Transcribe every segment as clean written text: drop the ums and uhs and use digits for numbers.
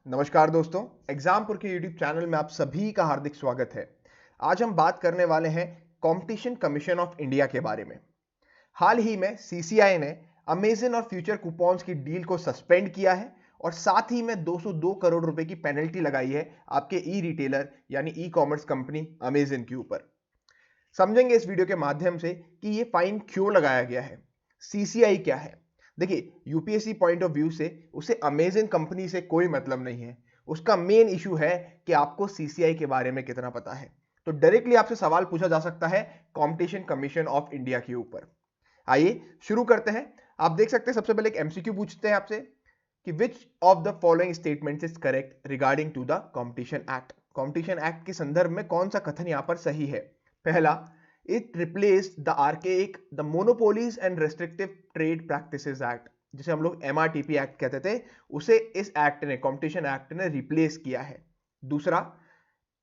नमस्कार दोस्तों, एग्जामपुर के यूट्यूब चैनल में आप सभी का हार्दिक स्वागत है। आज हम बात करने वाले हैं कंपटीशन कमीशन ऑफ इंडिया के बारे में। हाल ही में सीसीआई ने अमेजन और फ्यूचर कूपन्स की डील को सस्पेंड किया है और साथ ही में 202 करोड़ रुपए की पेनल्टी लगाई है आपके ई रिटेलर यानी ई कॉमर्स कंपनी अमेजन के ऊपर। समझेंगे इस वीडियो के माध्यम से कि ये फाइन क्यों लगाया गया है, सीसीआई क्या है। देखिए, यूपीएससी पॉइंट ऑफ व्यू से उसे अमेजन कंपनी से कोई मतलब नहीं है। उसका मेन इशू है कि आपको सीसीआई के बारे में कितना पता है। तो डायरेक्टली आपसे सवाल पूछा जा सकता है कंपटीशन कमीशन ऑफ इंडिया के ऊपर। आइए शुरू करते हैं। आप देख सकते हैं सबसे पहले एक एमसीक्यू पूछते हैं आपसे कि which of the following statements is correct regarding to the competition act. Competition act के संदर्भ में कौन सा कथन यहां पर सही है। पहला, it replaced the archaic the monopolies and restrictive trade practices act, जिसे हम लोग एमआरटीपी एक्ट कहते थे, उसे इस एक्ट ने, कंपटीशन एक्ट ने रिप्लेस किया है। दूसरा,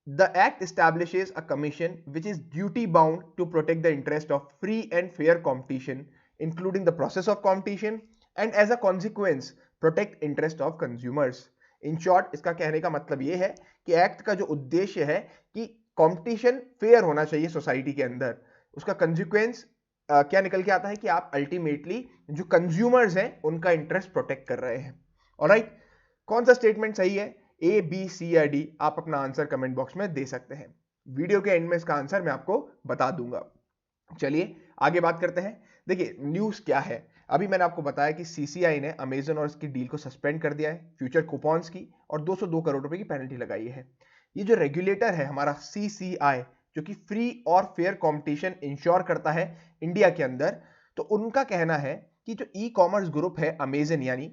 the act establishes a commission which is duty bound to protect the interest of free and fair competition including the process of competition and as a consequence protect interest of consumers। In short इसका कहने का मतलब यह है कि act का जो उद्देश्य है कि कंपटीशन फेयर होना चाहिए सोसाइटी के अंदर। उसका कंसिक्वेंस क्या निकल के आता है कि आप अल्टीमेटली जो कंज्यूमर्स हैं उनका इंटरेस्ट प्रोटेक्ट कर रहे हैं। ऑलराइट, कौन सा स्टेटमेंट सही है, ए बी सी या डी? आप अपना आंसर कमेंट बॉक्स में दे सकते हैं। वीडियो के एंड में इसका आंसर मैं आपको बता दूंगा। चलिए आगे बात करते हैं। देखिए न्यूज़ क्या है। अभी मैंने आपको बताया कि सीसीआई ने अमेजन और इसकी डील को सस्पेंड कर दिया है, फ्यूचर कूपन्स की, और 202 करोड़ रुपए की पेनल्टी लगाई है। ये जो रेगुलेटर है हमारा सीसीआई, जो कि फ्री और फेयर कंपटीशन इंश्योर करता है इंडिया के अंदर, तो उनका कहना है कि जो ई कॉमर्स ग्रुप है अमेजन, यानी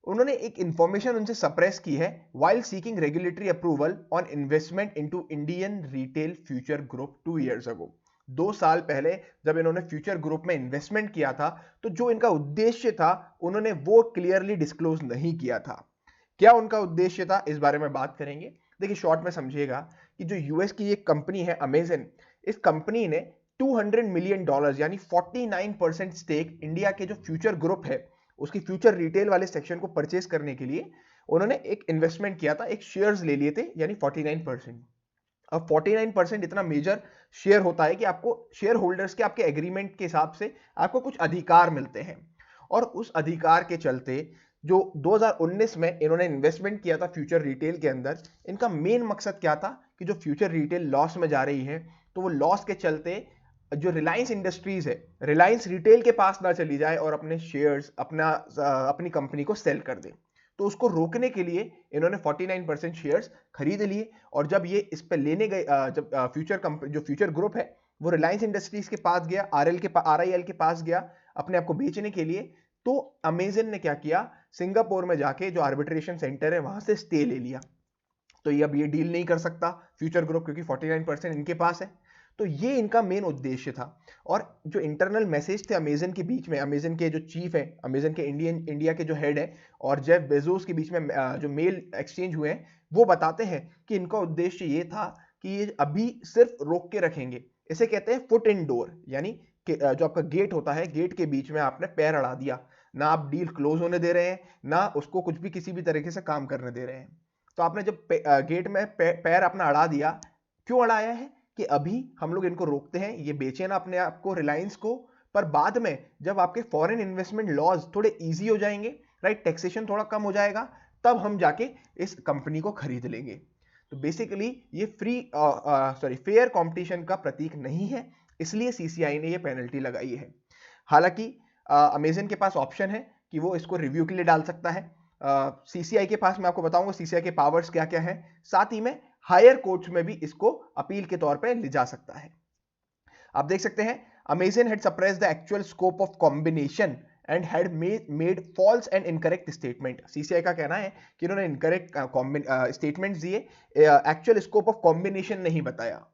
उन्होंने एक इंफॉर्मेशन उनसे सप्रेस की है while seeking regulatory approval on investment into Indian retail future group 2 years ago. 2 साल पहले जब इन्होंने फ्यूचर ग्रुप में इन्वेस्टमेंट किया था, तो जो इनका उद्देश्य था उन्होंने वो क्लियरली डिस्क्लोज नहीं किया था। क्या उनका उद्देश्य था, इस बारे में बात करेंगे। देखिए शॉर्ट में समझिएगा कि जो यूएस की एक कंपनी है अमेजन, इस कंपनी ने $200 मिलियन यानी 49% स्टेक इंडिया के जो फ्यूचर ग्रुप है उसकी फ्यूचर रिटेल वाले सेक्शन को परचेज करने के लिए उन्होंने एक इन्वेस्टमेंट किया था, एक शेयर्स ले लिए थे, यानी 49%। अब 49% इतना मेजर शेयर होता है कि आपको शेयर होल्डर्स के आपके एग्रीमेंट के हिसाब से आपको कुछ अधिकार मिलते हैं, और उस अधिकार के चलते जो 2019 में इन्होंने इन्वेस्टमेंट किया था फ्यूचर रिटेल के अंदर, इनका मेन मकसद क्या था कि जो फ्यूचर रिटेल लॉस में जा रही है, तो वो लॉस के चलते जो रिलायंस इंडस्ट्रीज है, रिलायंस रिटेल के पास ना चली जाए और अपने शेयर्स अपनी कंपनी को सेल कर दे। तो उसको रोकने के लिए इन्होंने 49% शेयर्स खरीद लिए, और जब ये इस पे लेने गए, जब जो फ्यूचर ग्रुप है वो रिलायंस इंडस्ट्रीज के पास गया, आरआईएल के पास गया अपने आप को बेचने के लिए, तो अमेजन ने क्या किया, सिंगापुर में जाके जो आर्बिट्रेशन सेंटर है वहां से स्टे ले लिया। तो ये अब ये डील नहीं कर सकता फ्यूचर ग्रुप, क्योंकि 49% इनके पास है। तो ये इनका मेन उद्देश्य था। और जो इंटरनल मैसेज थे अमेजन के बीच में, अमेजन के जो चीफ है, अमेजन के इंडिया के जो हेड है, और जेफ बेजोस के बीच में जो मेल एक्सचेंज हुए हैं, वो बताते हैं कि इनका उद्देश्य ये था कि ये अभी सिर्फ रोक के रखेंगे। इसे कहते हैं फुट इन डोर, यानी जो आपका गेट होता है, गेट के बीच में आपने पैर अड़ा दिया, ना आप डील क्लोज होने दे रहे हैं, ना उसको कुछ भी किसी भी तरीके से काम करने दे रहे हैं। तो आपने जब गेट में पैर अपना अड़ा दिया, क्यों अड़ाया है कि अभी हम लोग इनको रोकते हैं, ये बेचे ना अपने आप को, रिलायंस को, पर बाद में जब आपके फॉरेन इन्वेस्टमेंट लॉज थोड़े इजी हो जाएंगे, राइट, टैक्सेशन थोड़ा कम हो जाएगा, तब हम जाके इस कंपनी को खरीद लेंगे। तो बेसिकली ये फेयर कंपटीशन का प्रतीक नहीं है, इसलिए सीसीआई ने ये पेनल्टी लगाई है। हालांकि अमेजन के पास ऑप्शन है कि वो इसको रिव्यू के लिए डाल सकता है। सीसीआई के पास मैं आपको बताऊंगा सीसीआई के पावर्स क्या क्या है, साथ ही में हायर कोर्ट्स में भी इसको अपील के तौर पे ले जा सकता है। आप देख सकते हैं, Amazon had suppressed the actual scope of combination and had made false and incorrect statement. CCI का कहना है कि इन्होंने इनकरेक्ट स्टेटमेंट्स दिए, एक्चुअल स्कोप ऑफ कॉम्बिनेशन नहीं बताया।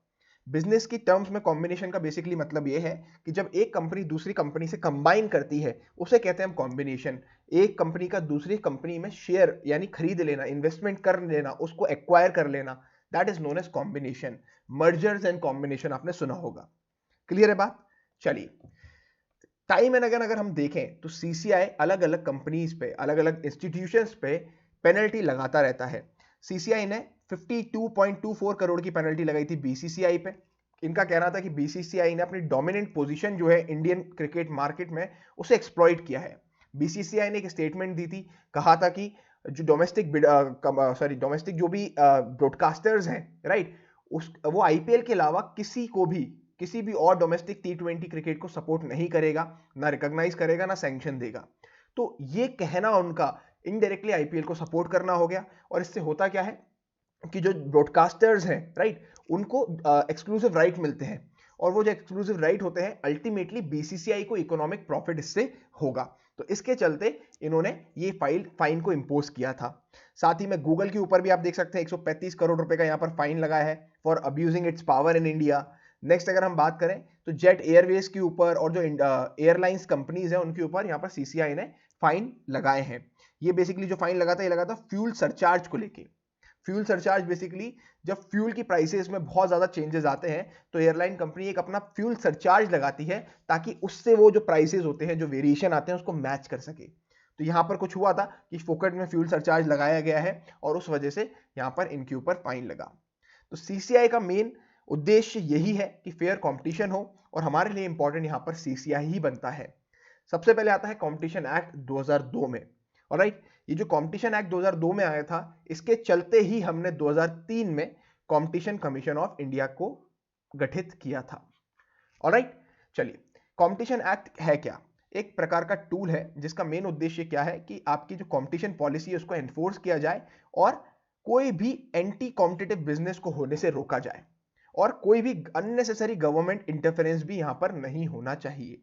बिजनेस की टर्म्स में कॉम्बिनेशन का बेसिकली मतलब यह है कि जब एक कंपनी दूसरी कंपनी से कंबाइन करती है, उसे कहते हैं हम कॉम्बिनेशन। एक कंपनी का दूसरी कंपनी में शेयर यानी खरीद लेना, इन्वेस्टमेंट कर लेना, उसको एक्वायर कर लेना, that is known as combination. Mergers and combination आपने सुना होगा। क्लियर है बात? चलिए, टाइम एंड अगर हम देखें तो सीसीआई अलग अलग कंपनीज पे, अलग अलग इंस्टीट्यूशंस पे पेनल्टी लगाता रहता है। सीसीआई ने 52.24 करोड़ की पेनल्टी लगाई थी बीसीसीआई पे। इनका कहना था कि बीसीसीआई ने अपनी डोमिनेंट पोजीशन जो है इंडियन क्रिकेट मार्केट में उसे एक्सप्लॉइट किया है। बीसीसीआई ने एक स्टेटमेंट दी थी, कहा था कि जो डोमेस्टिक जो भी ब्रॉडकास्टर्स हैं, राइट, वो आईपीएल के अलावा किसी भी और डोमेस्टिक टी20 क्रिकेट को सपोर्ट नहीं करेगा, ना रिकॉग्नाइज करेगा, ना सैंक्शन देगा। तो ये कहना उनका इनडायरेक्टली आईपीएल को सपोर्ट करना हो गया। और इससे होता क्या है कि जो ब्रॉडकास्टर्स हैं, राइट, उनको एक्सक्लूसिव राइट मिलते हैं, और वो जो एक्सक्लूसिव राइट होते हैं अल्टीमेटली बीसीसीआई को इकोनॉमिक प्रॉफिट इससे होगा। तो इसके चलते इन्होंने ये फाइन को इंपोज किया था। साथ ही में गूगल के ऊपर भी आप देख सकते हैं 135 करोड़ रुपए का यहाँ पर फाइन लगाया है for abusing it's power in India. Next अगर हम बात करें तो जेट एयरवेज के ऊपर और जो एयरलाइंस कंपनीज हैं उनके ऊपर यहाँ पर सीसीआई ने फाइन लगाए हैं। ये बेसिकली जो फाइन लगा था, ये लगा था फ्यूल सरचार्ज को लेके। फ्यूल सरचार्ज बेसिकली जब फ्यूल की प्राइसेस में बहुत ज्यादा चेंजेस आते हैं तो एयरलाइन कंपनी एक अपना फ्यूल सरचार्ज लगाती है ताकि उससे वो जो प्राइसेस होते हैं, जो वेरिएशन आते हैं, उसको मैच कर सके। तो यहां पर कुछ हुआ था कि फोकट में फ्यूल सरचार्ज लगाया गया है और उस वजह से यहां पर इनके ऊपर फाइन लगा। तो सीसीआई का मेन उद्देश्य यही है कि फेयर कंपटीशन हो, और हमारे लिए इंपॉर्टेंट यहां पर सीसीआई ही बनता है। सबसे पहले आता है कॉम्पिटिशन एक्ट 2002 में। ऑलराइट, ये जो कॉम्पिटिशन एक्ट 2002 में आया था, इसके चलते ही हमने 2003 में कॉम्पिटिशन कमीशन ऑफ इंडिया को गठित किया था। ऑलराइट, चलिए, कॉम्पिटिशन एक्ट है क्या? एक प्रकार का टूल है जिसका मेन उद्देश्य क्या है कि आपकी जो कॉम्पिटिशन पॉलिसी है उसको एनफोर्स किया जाए और कोई भी एंटी कॉम्पिटिटिव बिजनेस को होने से रोका जाए, और कोई भी अननेसेसरी गवर्नमेंट इंटरफेरेंस भी यहां पर नहीं होना चाहिए।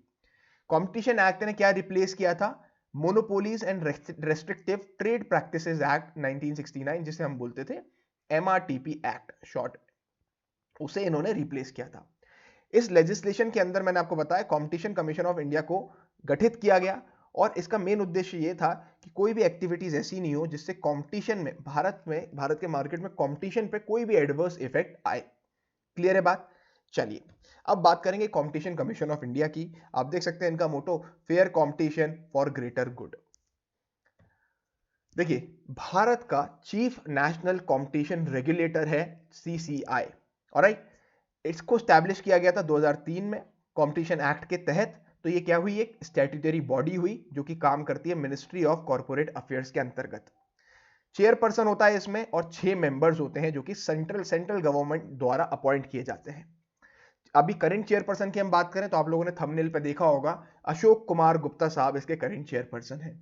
कॉम्पिटिशन एक्ट ने क्या रिप्लेस किया था? Monopolies and restrictive trade practices act 1969, जिसे हम बोलते थे एमआरटीपी एक्ट शॉर्ट, उसे इन्होंने रिप्लेस किया था। इस लेजिस्लेशन के अंदर मैंने आपको बताया कॉम्पिटिशन कमीशन ऑफ इंडिया को गठित किया गया, और इसका मेन उद्देश्य यह था कि कोई भी एक्टिविटीज ऐसी नहीं हो जिससे कंपटीशन में भारत के मार्केट में कंपटीशन पे कोई भी एडवर्स इफेक्ट आए। क्लियर है बात? चलिए, अब बात करेंगे कंपटीशन कमीशन ऑफ इंडिया की। आप देख सकते हैं इनका motto fair competition for greater good. देखिए, भारत का चीफ नेशनल कंपटीशन रेगुलेटर है सीसीआई। ऑलराइट, इसको स्टैब्लिश किया गया था 2003 में कंपटीशन एक्ट के तहत। तो ये क्या हुई? एक स्टैट्यूटरी बॉडी हुई जो कि काम करती है मिनिस्ट्री ऑफ कॉर्पोरेट अफेयर्स के अंतर्गत। चेयरपर्सन होता है इसमें और 6 मेंबर्स होते हैं जो कि सेंट्रल गवर्नमेंट द्वारा अपॉइंट किए जाते हैं। अभी करंट चेयरपर्सन की हम बात करें तो आप लोगों ने थंबनेल पे देखा होगा, अशोक कुमार गुप्ता साहब इसके करंट चेयरपर्सन हैं।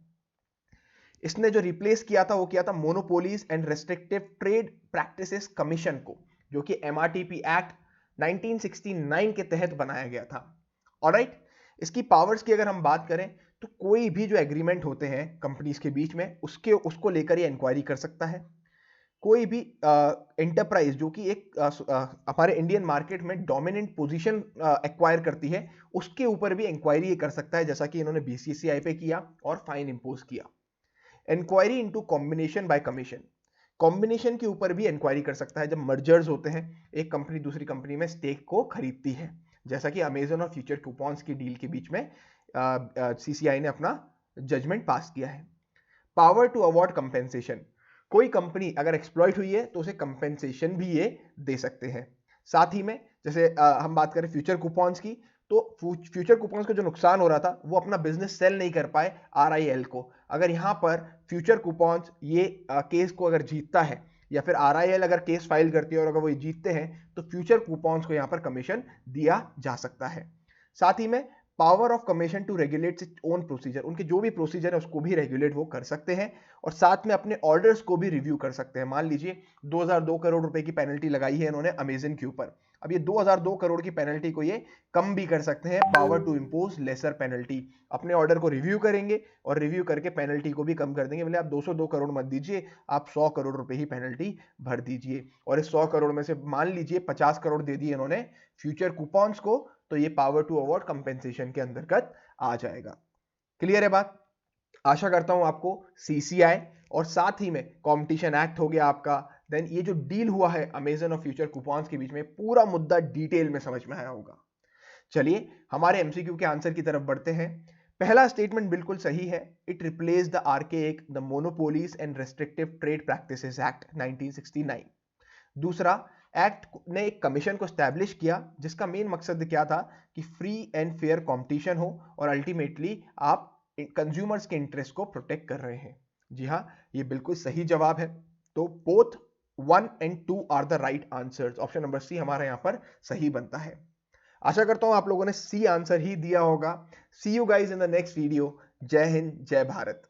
इसने जो रिप्लेस किया था वो किया था monopolies and restrictive trade practices commission को, जो कि एमआरटीपी एक्ट 1969 के तहत बनाया गया था। ऑलराइट, इसकी पावर्स की अगर हम बात करें तो कोई भी जो एग्रीमेंट होते हैं कंपनीज के बीच में उसको लेकर ये इंक्वायरी कर सकता है। कोई भी एंटरप्राइज जो कि एक हमारे इंडियन मार्केट में डोमिनेंट पोजीशन एक्वायर करती है, उसके ऊपर भी इंक्वायरी कर सकता है, जैसा कि इन्होंने बीसीसीआई पे किया और फाइन इंपोज किया। Inquiry into combination by commission, combination के ऊपर भी इंक्वायरी कर सकता है। जब मर्जर्स होते हैं, एक कंपनी दूसरी कंपनी में स्टेक को खरीदती है, जैसा कि अमेजन और फ्यूचर कूपन्स की डील के बीच में सीसीआई ने अपना जजमेंट पास किया है। पावर टू अवॉर्ड कंपेंसेशन, कोई कंपनी अगर एक्सप्लॉइट हुई है तो उसे कंपेंसेशन भी ये दे सकते हैं। साथ ही में जैसे हम बात करें फ्यूचर कूपन्स की, तो फ्यूचर कूपन्स को जो नुकसान हो रहा था वो अपना बिजनेस सेल नहीं कर पाए आरआईएल को। अगर यहां पर फ्यूचर कूपन्स ये केस को अगर जीतता है, या फिर आरआईएल अगर केस फाइल करती है और अगर वो जीतते हैं, तो फ्यूचर कूपन्स को यहां पर कमीशन दिया जा सकता है। साथ ही में power of commission to regulate its own procedure, उनके जो भी प्रोसीजर है उसको भी रेगुलेट वो कर सकते हैं, और साथ में अपने ऑर्डर्स को भी रिव्यू कर सकते हैं। मान लीजिए 2002 करोड़ रुपए की पेनल्टी लगाई है इन्होंने अमेजन के ऊपर, अब ये 2002 करोड़ की पेनल्टी को ये कम भी कर सकते हैं, power to impose lesser penalty. अपने ऑर्डर को रिव्यू करेंगे और रिव्यू करके पेनल्टी को भी कम कर देंगे। बोले आप 202 करोड़ मत दीजिए, आप 100 करोड़ रुपए ही पेनल्टी भर दीजिए, और इस 100 करोड़ में से मान लीजिए 50 करोड़ दे दिए इन्होंने फ्यूचर कूपन्स को, तो ये पावर टू अवॉर्ड कंपेंसेशन के अंतर्गत आ जाएगा। क्लियर है बात? आशा करता हूं आपको सीसीआई और साथ ही में कंपटीशन एक्ट हो गया आपका, देन ये जो डील हुआ है अमेजन और फ्यूचर कूपन्स के बीच में, पूरा मुद्दा डिटेल में समझ में आया होगा। चलिए हमारे एमसीक्यू के आंसर की तरफ बढ़ते हैं। पहला स्टेटमेंट बिल्कुल सही है। It replace the RK act, the monopolies and restrictive trade practices act 1969। दूसरा, एक्ट ने एक कमीशन को स्टैब्लिश किया जिसका मेन मकसद क्या था कि फ्री एंड फेयर कंपटीशन हो और अल्टीमेटली आप कंज्यूमर्स के इंटरेस्ट को प्रोटेक्ट कर रहे हैं। जी हाँ, ये बिल्कुल सही जवाब है। तो both 1 and 2 are the right answers. Option number C हमारा यहाँ पर सही बनता है। आशा करता हूं आप लोगों ने सी आंसर ही दिया होगा। See you guys in the next video. जय हिंद, जय भारत।